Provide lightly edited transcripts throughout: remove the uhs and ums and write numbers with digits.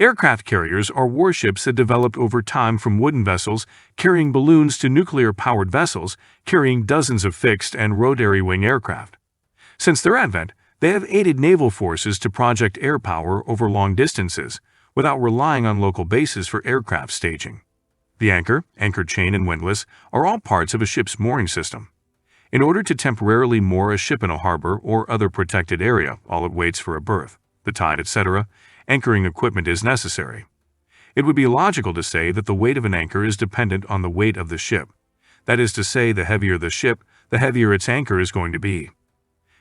Aircraft carriers are warships that developed over time from wooden vessels carrying balloons to nuclear-powered vessels carrying dozens of fixed and rotary-wing aircraft. Since their advent, they have aided naval forces to project air power over long distances without relying on local bases for aircraft staging. The anchor, anchor chain, and windlass are all parts of a ship's mooring system. In order to temporarily moor a ship in a harbor or other protected area while it waits for a berth, the tide, etc., anchoring equipment is necessary. It would be logical to say that the weight of an anchor is dependent on the weight of the ship. That is to say, the heavier the ship, the heavier its anchor is going to be.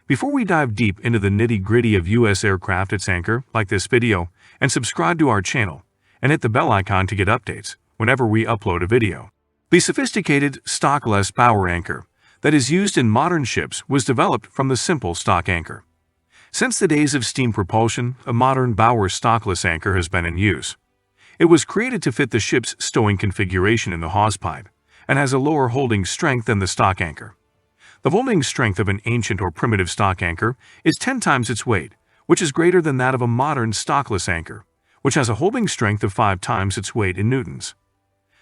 Before we dive deep into the nitty-gritty of U.S. aircraft, its anchor, like this video, and subscribe to our channel, and hit the bell icon to get updates whenever we upload a video. The sophisticated, stockless bower anchor that is used in modern ships was developed from the simple stock anchor. Since the days of steam propulsion, a modern bower stockless anchor has been in use. It was created to fit the ship's stowing configuration in the hawse-pipe, and has a lower holding strength than the stock anchor. The holding strength of an ancient or primitive stock anchor is 10 times its weight, which is greater than that of a modern stockless anchor, which has a holding strength of 5 times its weight in newtons.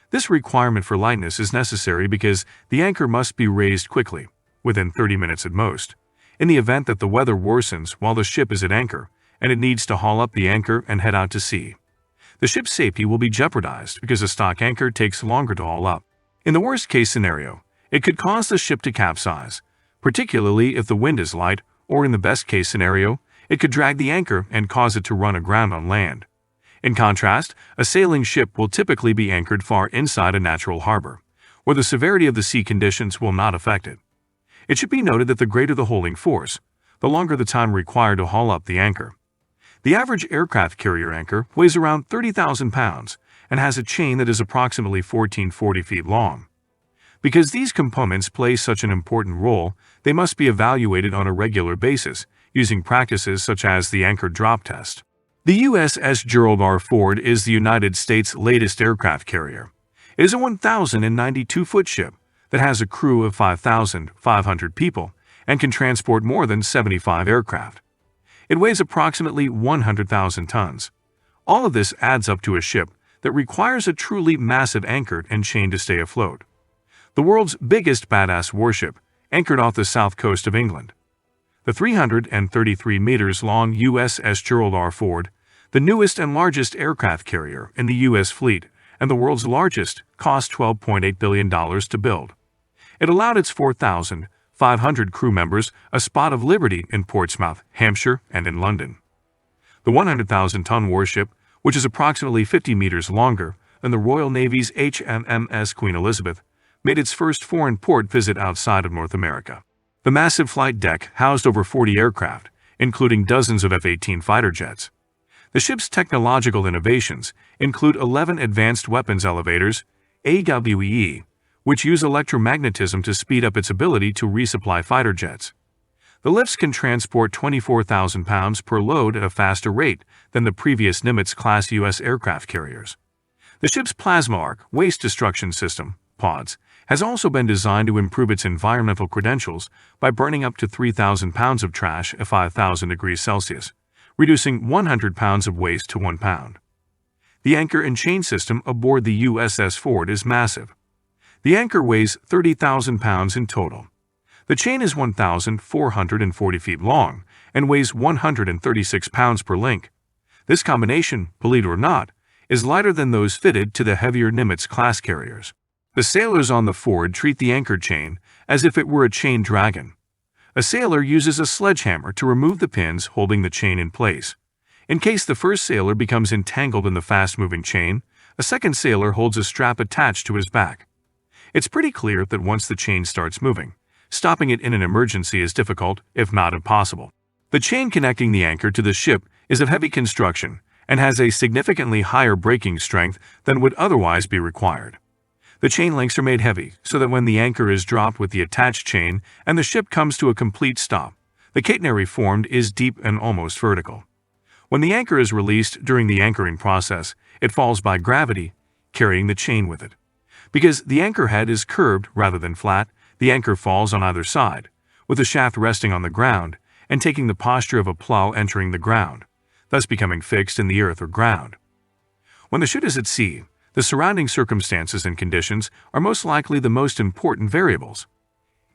This requirement for lightness is necessary because the anchor must be raised quickly, within 30 minutes at most, in the event that the weather worsens while the ship is at anchor and it needs to haul up the anchor and head out to sea. The ship's safety will be jeopardized because a stock anchor takes longer to haul up. In the worst-case scenario, it could cause the ship to capsize, particularly if the wind is light, or in the best-case scenario, it could drag the anchor and cause it to run aground on land. In contrast, a sailing ship will typically be anchored far inside a natural harbor, where the severity of the sea conditions will not affect it. It should be noted that the greater the holding force, the longer the time required to haul up the anchor. The average aircraft carrier anchor weighs around 30,000 pounds and has a chain that is approximately 1440 feet long. Because these components play such an important role, they must be evaluated on a regular basis, using practices such as the anchor drop test. The USS Gerald R. Ford is the United States' latest aircraft carrier. It is a 1,092-foot ship that has a crew of 5,500 people and can transport more than 75 aircraft. It weighs approximately 100,000 tons. All of this adds up to a ship that requires a truly massive anchor and chain to stay afloat. The world's biggest badass warship, anchored off the south coast of England. The 333 meters long USS Gerald R. Ford, the newest and largest aircraft carrier in the U.S. fleet and the world's largest, cost $12.8 billion to build. It allowed its 4,500 crew members a spot of liberty in Portsmouth, Hampshire, and in London. The 100,000-ton warship, which is approximately 50 meters longer than the Royal Navy's HMS Queen Elizabeth, made its first foreign port visit outside of North America. The massive flight deck housed over 40 aircraft, including dozens of F-18 fighter jets. The ship's technological innovations include 11 advanced weapons elevators, AWE, which use electromagnetism to speed up its ability to resupply fighter jets. The lifts can transport 24,000 pounds per load at a faster rate than the previous Nimitz-class U.S. aircraft carriers. The ship's plasma arc waste destruction system, PODS, has also been designed to improve its environmental credentials by burning up to 3,000 pounds of trash at 5,000 degrees Celsius, reducing 100 pounds of waste to 1 pound. The anchor and chain system aboard the USS Ford is massive. The anchor weighs 30,000 pounds in total. The chain is 1,440 feet long and weighs 136 pounds per link. This combination, believe it or not, is lighter than those fitted to the heavier Nimitz-class carriers. The sailors on the Ford treat the anchor chain as if it were a chain dragon. A sailor uses a sledgehammer to remove the pins holding the chain in place. In case the first sailor becomes entangled in the fast-moving chain, a second sailor holds a strap attached to his back. It's pretty clear that once the chain starts moving, stopping it in an emergency is difficult, if not impossible. The chain connecting the anchor to the ship is of heavy construction and has a significantly higher braking strength than would otherwise be required. The chain links are made heavy so that when the anchor is dropped with the attached chain and the ship comes to a complete stop, the catenary formed is deep and almost vertical. When the anchor is released during the anchoring process, it falls by gravity, carrying the chain with it. Because the anchor head is curved rather than flat, the anchor falls on either side, with the shaft resting on the ground and taking the posture of a plow entering the ground, thus becoming fixed in the earth or ground. When the ship is at sea, the surrounding circumstances and conditions are most likely the most important variables.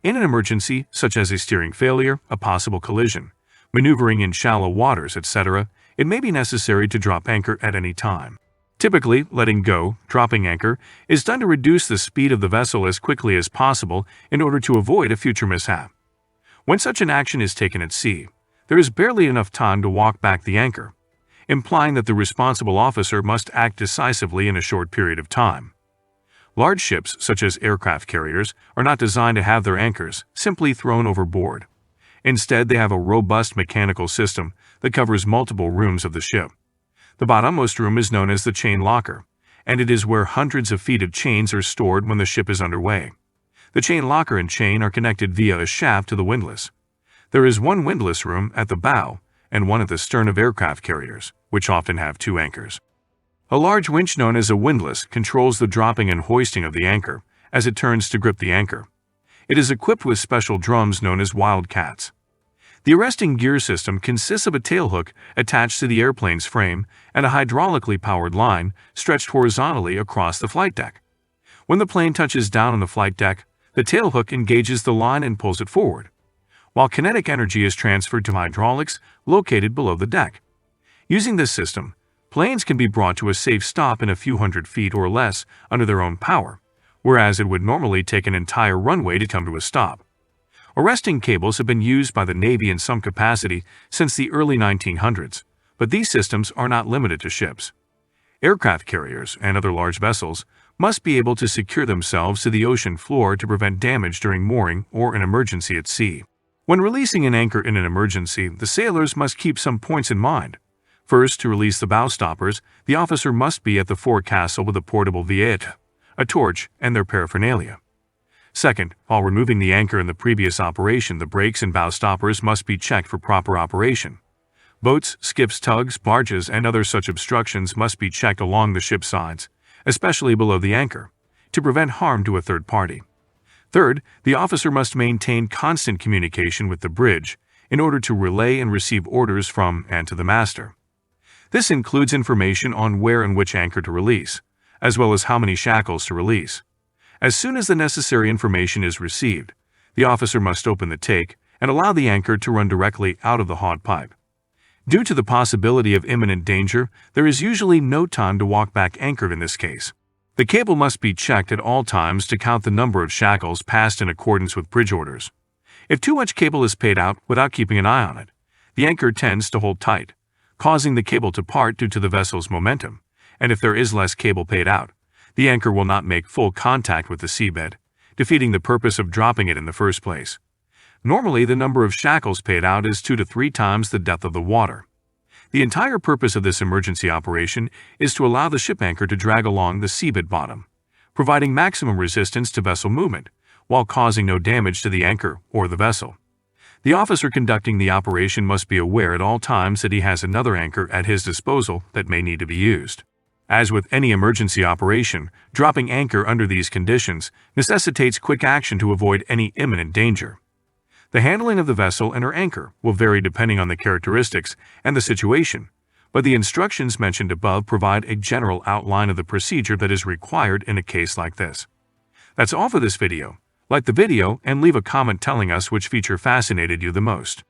In an emergency, such as a steering failure, a possible collision, maneuvering in shallow waters, etc., it may be necessary to drop anchor at any time. Typically, letting go, dropping anchor, is done to reduce the speed of the vessel as quickly as possible in order to avoid a future mishap. When such an action is taken at sea, there is barely enough time to walk back the anchor, implying that the responsible officer must act decisively in a short period of time. Large ships, such as aircraft carriers, are not designed to have their anchors simply thrown overboard. Instead, they have a robust mechanical system that covers multiple rooms of the ship. The bottommost room is known as the chain locker, and it is where hundreds of feet of chains are stored when the ship is underway. The chain locker and chain are connected via a shaft to the windlass. There is one windlass room at the bow and one at the stern of aircraft carriers, which often have two anchors. A large winch known as a windlass controls the dropping and hoisting of the anchor as it turns to grip the anchor. It is equipped with special drums known as wildcats. The arresting gear system consists of a tailhook attached to the airplane's frame and a hydraulically powered line stretched horizontally across the flight deck. When the plane touches down on the flight deck, the tailhook engages the line and pulls it forward, while kinetic energy is transferred to hydraulics located below the deck. Using this system, planes can be brought to a safe stop in a few hundred feet or less under their own power, whereas it would normally take an entire runway to come to a stop. Arresting cables have been used by the Navy in some capacity since the early 1900s, but these systems are not limited to ships. Aircraft carriers and other large vessels must be able to secure themselves to the ocean floor to prevent damage during mooring or an emergency at sea. When releasing an anchor in an emergency, the sailors must keep some points in mind. First, to release the bow stoppers, the officer must be at the forecastle with a portable veillette, a torch, and their paraphernalia. Second, while removing the anchor in the previous operation, the brakes and bow stoppers must be checked for proper operation. Boats, skiffs, tugs, barges, and other such obstructions must be checked along the ship's sides, especially below the anchor, to prevent harm to a third party. Third, the officer must maintain constant communication with the bridge in order to relay and receive orders from and to the master. This includes information on where and which anchor to release, as well as how many shackles to release. As soon as the necessary information is received, the officer must open the take and allow the anchor to run directly out of the hawed pipe. Due to the possibility of imminent danger, there is usually no time to walk back anchored in this case. The cable must be checked at all times to count the number of shackles passed in accordance with bridge orders. If too much cable is paid out without keeping an eye on it, the anchor tends to hold tight, causing the cable to part due to the vessel's momentum, and if there is less cable paid out, the anchor will not make full contact with the seabed, defeating the purpose of dropping it in the first place. Normally, the number of shackles paid out is 2 to 3 times the depth of the water. The entire purpose of this emergency operation is to allow the ship anchor to drag along the seabed bottom, providing maximum resistance to vessel movement, while causing no damage to the anchor or the vessel. The officer conducting the operation must be aware at all times that he has another anchor at his disposal that may need to be used. As with any emergency operation, dropping anchor under these conditions necessitates quick action to avoid any imminent danger. The handling of the vessel and her anchor will vary depending on the characteristics and the situation, but the instructions mentioned above provide a general outline of the procedure that is required in a case like this. That's all for this video. Like the video and leave a comment telling us which feature fascinated you the most.